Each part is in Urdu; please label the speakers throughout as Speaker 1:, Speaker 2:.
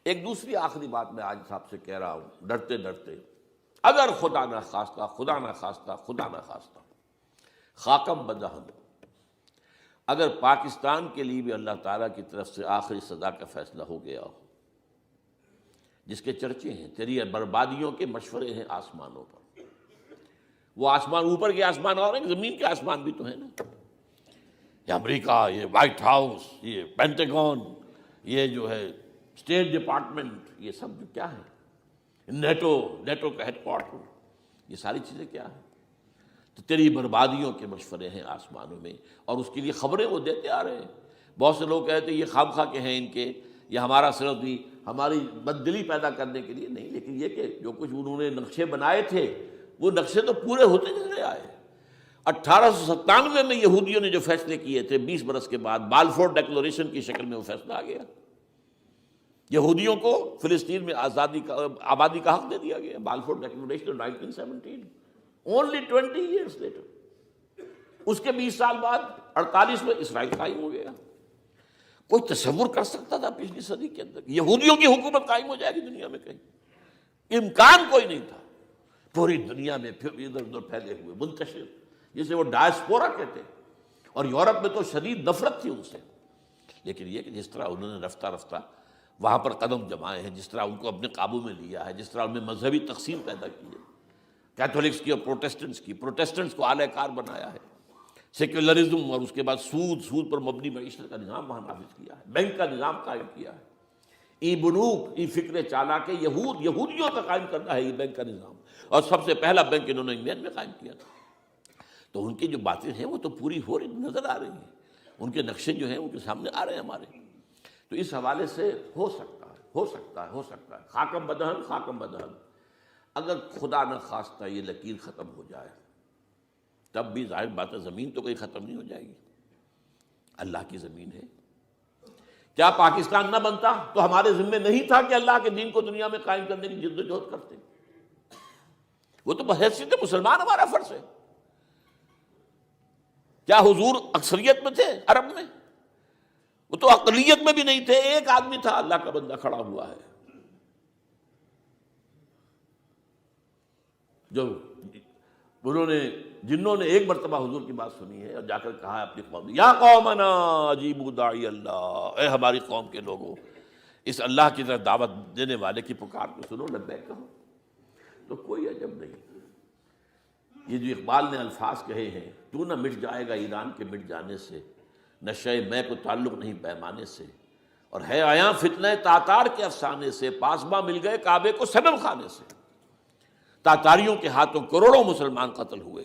Speaker 1: ایک دوسری آخری بات میں آج صاحب سے کہہ رہا ہوں ڈرتے ڈرتے، اگر خدا نہ خواستہ خدا نہ خواستہ خدا نہ خواستہ خاکم بدہن، اگر پاکستان کے لیے بھی اللہ تعالیٰ کی طرف سے آخری سزا کا فیصلہ ہو گیا ہو، جس کے چرچے ہیں، تیری بربادیوں کے مشورے ہیں آسمانوں پر، وہ آسمان اوپر کے آسمان اور ہیں، زمین کے آسمان بھی تو ہیں نا، یہ امریکہ، یہ وائٹ ہاؤس، یہ پینٹاگون، یہ جو ہے اسٹیٹ ڈپارٹمنٹ، یہ سب جو کیا ہے، نیٹو کا ہیڈ کوارٹر، یہ ساری چیزیں کیا ہیں؟ تو تیری بربادیوں کے مشورے ہیں آسمانوں میں، اور اس کے لیے خبریں وہ دیتے آ رہے ہیں۔ بہت سے لوگ کہتے ہیں یہ خام خواہ کے ہیں ان کے، یہ ہمارا صرف بھی ہماری بددلی پیدا کرنے کے لیے نہیں، لیکن یہ کہ جو کچھ انہوں نے نقشے بنائے تھے وہ نقشے تو پورے ہوتے چلے آئے۔ 1897 میں یہودیوں نے جو فیصلے کیے تھے، 20 برس کے بعد بالفور ڈیکلریشن کی شکل میں وہ فیصلہ آ گیا، یہودیوں کو فلسطین میں آبادی کا حق دے دیا گیا، Balfour declaration 1917، only 20 years later۔ اس کے 20 سال بعد 48 میں اسرائیل قائم ہو گیا۔ کوئی تصور کر سکتا تھا پچھلی صدی کے اندر یہودیوں کی حکومت قائم ہو جائے گی دنیا میں؟ کہیں امکان کوئی نہیں تھا۔ پوری دنیا میں پھر ادھر ادھر پھیلے ہوئے، منتشر، جسے وہ ڈائسپورا کہتے ہیں، اور یورپ میں تو شدید نفرت تھی ان سے، لیکن یہ کہ جس طرح انہوں نے رفتہ رفتہ وہاں پر قدم جمائے ہیں، جس طرح ان کو اپنے قابو میں لیا ہے، جس طرح ان میں مذہبی تقسیم پیدا کی ہے، کیتھولکس کی اور پروٹیسٹنٹس کو اعلی کار بنایا ہے، سیکولرزم اور اس کے بعد سود پر مبنی معیشت کا نظام وہاں نافذ کیا ہے، بینک کا نظام قائم کیا ہے، ای بنوک، ای فکر چالاک یہودیوں کا قائم کرنا ہے یہ بینک کا نظام، اور سب سے پہلا بینک انہوں نے انگلینڈ میں قائم کیا تھا۔ تو ان کی جو باتیں ہیں وہ تو پوری ہو رہی نظر آ رہی ہیں، ان کے نقشے جو ہیں ان کے سامنے آ رہے ہیں ہمارے۔ تو اس حوالے سے ہو سکتا ہے خاکم بدہن، اگر خدا نہ خواستہ یہ لکیر ختم ہو جائے، تب بھی ظاہر بات ہے زمین تو کوئی ختم نہیں ہو جائے گی، اللہ کی زمین ہے۔ کیا پاکستان نہ بنتا تو ہمارے ذمے نہیں تھا کہ اللہ کے دین کو دنیا میں قائم کرنے کی جد و جہد کرتے؟ وہ تو بحیثیت مسلمان ہمارا فرض ہے۔ کیا حضور اکثریت میں تھے عرب میں؟ وہ تو اقلیت میں بھی نہیں تھے، ایک آدمی تھا اللہ کا بندہ کھڑا ہوا ہے، جو جنہوں نے ایک مرتبہ حضور کی بات سنی ہے اور جا کر کہا ہے اپنی قوم، یا قومنا اجیبوا داعی اللہ، اے ہماری قوم کے لوگوں، اس اللہ کی طرف دعوت دینے والے کی پکار کو سنو، لبیک کہو۔ تو کوئی عجب نہیں، یہ جو اقبال نے الفاظ کہے ہیں، تو نہ مٹ جائے گا ایران کے مٹ جانے سے، نشہ میں کو تعلق نہیں پیمانے سے، اور ہے عیاں فتنہ تاتار کے افسانے سے، پاسباں مل گئے کعبے کو صنم خانے سے۔ تاتاریوں کے ہاتھوں کروڑوں مسلمان قتل ہوئے،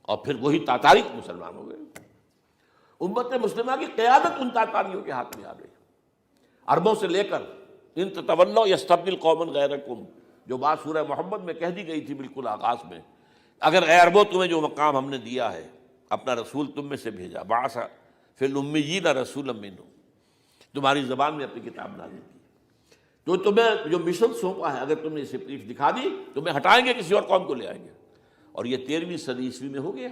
Speaker 1: اور پھر وہی تاتاری مسلمان ہو گئے۔ امت مسلمہ کی قیادت ان تاتاریوں کے ہاتھ میں آ گئی، عربوں سے لے کر ان تتولوا یستبدل قوما غیرکم، جو بات سورہ محمد میں کہہ دی گئی تھی بالکل آغاز میں، اگر اے عربوں تمہیں جو مقام ہم نے دیا ہے، اپنا رسول تم میں سے بھیجا، بعث فی الامیین رسولا منہم، تمہاری زبان میں اپنی کتاب نازل کی، تو تمہیں جو مشن سونپا ہے، اگر تم نے اسے پریف دکھا دی، تمہیں ہٹائیں گے، کسی اور قوم کو لے آئیں گے۔ اور یہ 13ویں صدی عیسوی میں ہو گیا۔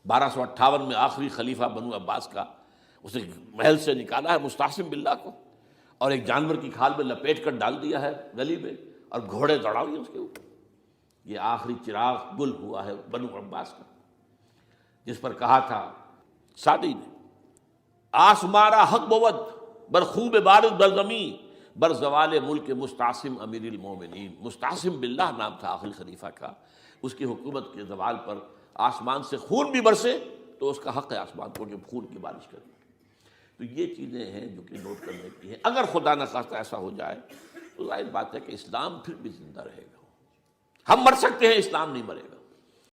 Speaker 1: 1258 میں آخری خلیفہ بنو عباس کا اسے محل سے نکالا ہے مستعصم باللہ کو، اور ایک جانور کی کھال میں لپیٹ کر ڈال دیا ہے گلی میں، اور گھوڑے دوڑا دیے اس کے اوپر۔ یہ آخری چراغ گل ہوا ہے بنو عباس کا، جس پر کہا تھا سعدی نے، آسمارا حق بود بر خوب بارد بر زمین بر زوال ملک مستعصم امیر المومنین۔ مستعصم باللہ نام تھا آخری خلیفہ کا، اس کی حکومت کے زوال پر آسمان سے خون بھی برسے تو اس کا حق ہے آسمان کو کہ خون کی بارش کرے۔ تو یہ چیزیں ہیں جو کہ نوٹ کرنے کی ہیں۔ اگر خدا نہ خواستہ ایسا ہو جائے تو ظاہر بات ہے کہ اسلام پھر بھی زندہ رہے گا۔ ہم مر سکتے ہیں، اسلام نہیں مرے گا۔